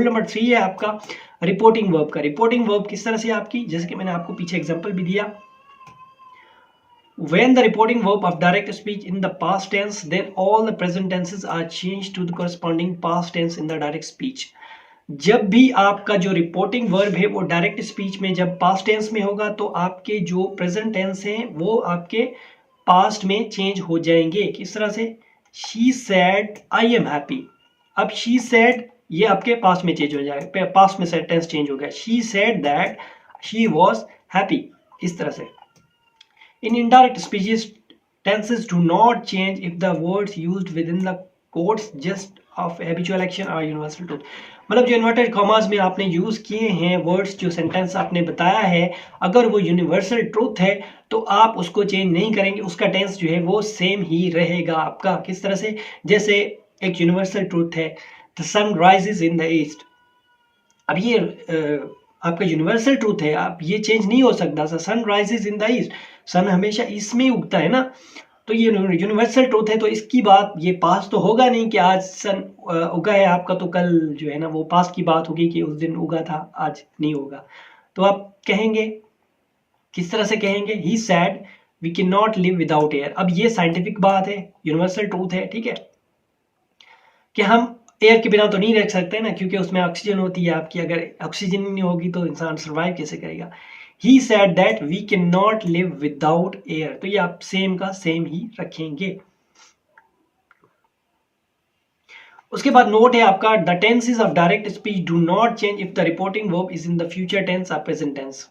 Rule number 3 है आपका reporting verb का। रिपोर्टिंग वर्ब किस तरह से आपकी, जैसे कि मैंने आपको पीछे एग्जांपल भी दिया, when the reporting verb of direct speech in the past tense, then all the present tenses are changed to the corresponding past tense in the direct speech. जब भी आपका जो रिपोर्टिंग वर्ब है वो डायरेक्ट स्पीच में जब past tense में होगा तो आपके जो प्रेजेंट टेंस हैं वो आपके पास्ट में चेंज हो जाएंगे। किस तरह से, she said I am happy, अब शी सेड ये आपके पास्ट में चेंज हो जाएगा, पास्ट में टेंस चेंज हो गया, she said that she was happy, इस तरह से। In indirect speeches, tenses do not change if the words used within the quotes just of habitual action are universal truth. मतलब जो इन्वर्टेड कॉमास में आपने use किए हैं वर्ड्स, जो सेंटेंस आपने बताया है, अगर वो यूनिवर्सल ट्रूथ है तो आप उसको चेंज नहीं करेंगे, उसका टेंस जो है वो सेम ही रहेगा आपका। किस तरह से, जैसे एक यूनिवर्सल ट्रूथ है the sun rises in the east, अब ये आपका यूनिवर्सल ट्रूथ है, आप ये चेंज नहीं हो सकता। Sun rises in the east, sun हमेशा ईस्ट में ही उगता है ना, तो ये यूनिवर्सल ट्रूथ है, तो इसकी बात ये पास तो होगा नहीं कि आज सन उगा है आपका तो कल जो है ना वो पास की बात होगी कि उस दिन उगा था, आज नहीं होगा। तो आप कहेंगे, किस तरह से कहेंगे, he said we can not live without air. अब ये साइंटिफिक बात है, यूनिवर्सल ट्रूथ है, ठीक है, कि हम एयर के बिना तो नहीं रह सकते ना, क्योंकि उसमें ऑक्सीजन होती है आपकी, अगर ऑक्सीजन नहीं होगी तो इंसान सर्वाइव कैसे करेगा। He said that we cannot live without air, तो ये आप सेम का सेम ही रखेंगे। उसके बाद नोट है आपका, the tenses of direct speech do not change if the reporting verb is in the future tense और प्रेजेंट टेंस।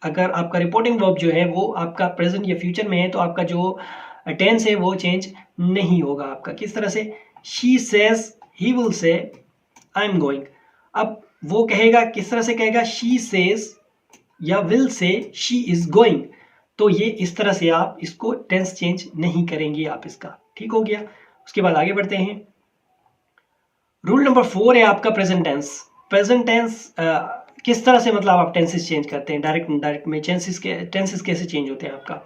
अगर आपका रिपोर्टिंग वर्ब जो है वो आपका प्रेजेंट या फ्यूचर में है तो आपका जो टेंस है वो चेंज नहीं होगा आपका। किस तरह से, she says he will say I am going, अब वो कहेगा, किस तरह से कहेगा, she says या will say she is going, तो ये इस तरह से आप इसको टेंस चेंज नहीं करेंगे आप इसका, ठीक हो गया। उसके बाद आगे बढ़ते हैं, रूल नंबर 4 है आपका प्रेजेंट टेंस। प्रेजेंट टेंस किस तरह से, मतलब आप टेंसेस चेंज करते हैं, डायरेक्ट में टेंसेस कैसे चेंज होते हैं आपका।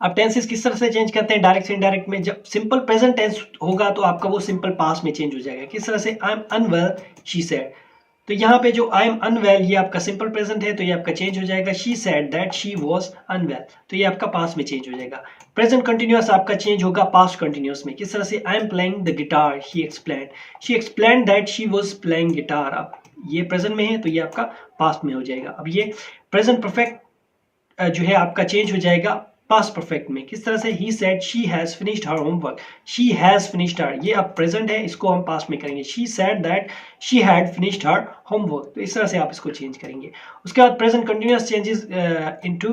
अब टेंसेस किस तरह से चेंज करते हैं डायरेक्ट से इनडायरेक्ट में, जब सिंपल प्रेजेंट टेंस होगा तो आपका वो सिंपल पास्ट में चेंज हो जाएगा। किस तरह से, I am unwell she said, तो यहाँ पे जो आई एम अनवेल ये आपका सिंपल प्रेजेंट है तो ये आपका चेंज हो जाएगा। She said that she was unwell, तो ये आपका पास्ट में चेंज हो जाएगा। प्रेजेंट कंटिन्यूअस आपका चेंज होगा पास्ट कंटिन्यूअस में। किस तरह से, I am playing the guitar she explained that she was playing guitar, अब ये प्रेजेंट में है तो ये आपका पास्ट में हो जाएगा। अब ये प्रेजेंट परफेक्ट जो है आपका चेंज हो जाएगा पास्ट परफेक्ट में। किस तरह से, he said she has finished her homework, she has finished हर, ये अब प्रेजेंट है, इसको हम पास्ट में करेंगे। She said that she had finished her homework, तो इस तरह से आप इसको चेंज करेंगे। उसके बाद present continuous changes into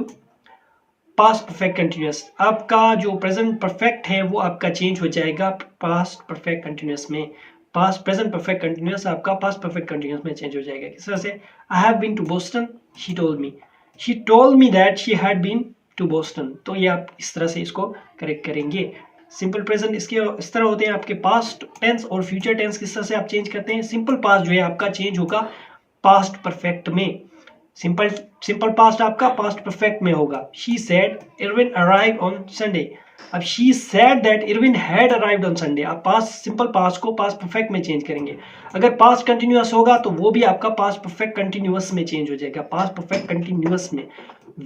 past perfect continuous, आपका जो प्रेजेंट परफेक्ट है वो आपका चेंज हो जाएगा पास्ट परफेक्ट कंटिन्यूअस में। पास्ट प्रेजेंट परफेक्ट कंटिन्यूअस आपका पास्ट परफेक्ट कंटिन्यूअस में चेंज हो जाएगा। किस तरह से, I have been to Boston she told me that she had been to Boston, तो ये आप इस तरह से इसको करेक्ट करेंगे। सिंपल प्रेजेंट इसके इस तरह होते हैं आपके पास्ट टेंस और फ्यूचर टेंस किस तरह से आप चेंज करते हैं। सिंपल पास्ट जो है आपका चेंज होगा पास्ट परफेक्ट में, सिंपल पास्ट आपका पास्ट परफेक्ट में होगा। She said Irwin arrived on Sunday, अब she said that Irwin had arrived on Sunday, आप पास्ट सिंपल पास्ट को पास्ट परफेक्ट में चेंज करेंगे। अगर पास्ट कंटिन्यूअस होगा तो वो भी आपका पास्ट परफेक्ट कंटिन्यूअस में चेंज हो जाएगा, पास्ट परफेक्ट कंटिन्यूअस में।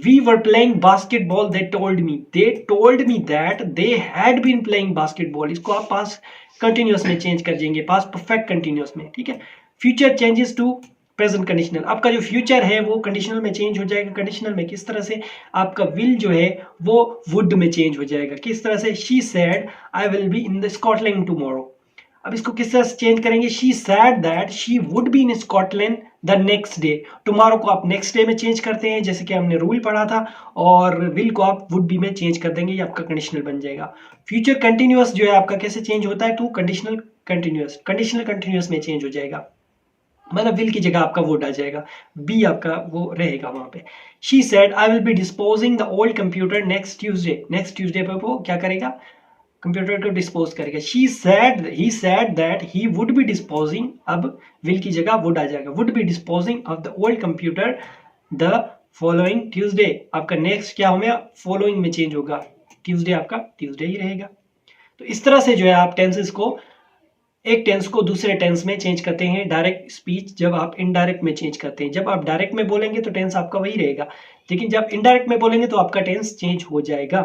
We were playing basketball, they told me that they had been playing basketball, इसको आप पास्ट कंटिन्यूअस में चेंज कर देंगे, पास्ट परफेक्ट कंटिन्यूअस में, ठीक है। Future changes to present conditional, आपका जो फ्यूचर है वो कंडीशनल में चेंज हो जाएगा। कंडीशनल में किस तरह से, आपका विल जो है वो वुड में चेंज हो जाएगा। किस तरह से, she said I will be in the Scotland tomorrow, अब इसको किस तरह से चेंज करेंगे, she said that she would be in Scotland the next day, tomorrow को आप नेक्स्ट डे में चेंज करते हैं जैसे कि हमने रूल पढ़ा था, और विल को आप वुड बी में चेंज कर देंगे, ये आपका कंडीशनल बन जाएगा। फ्यूचर कंटिन्यूअस जो है आपका कैसे चेंज होता है, टू कंडीशनल कंटिन्यूअस में चेंज हो जाएगा, मतलब विल की जगह आपका वुड आ जाएगा, बी आपका वो रहेगा वहां पे। She said I will be disposing the old computer next Tuesday पर वो क्या करेगा, कंप्यूटर को डिस्पोज करेगा। He said that he would be disposing, अब विल की जगह वुड आ जाएगा, would be disposing of the old computer the following Tuesday, आपका नेक्स्ट क्या होगा, फॉलोइंग में चेंज होगा, ट्यूसडे आपका ट्यूसडे ही रहेगा। तो इस तरह से जो है आप टेंसेस को एक टेंस को दूसरे टेंस में चेंज करते हैं डायरेक्ट स्पीच जब आप इनडायरेक्ट में चेंज करते हैं। जब आप डायरेक्ट में बोलेंगे तो टेंस आपका वही रहेगा, लेकिन जब इनडायरेक्ट में बोलेंगे तो आपका टेंस चेंज हो जाएगा।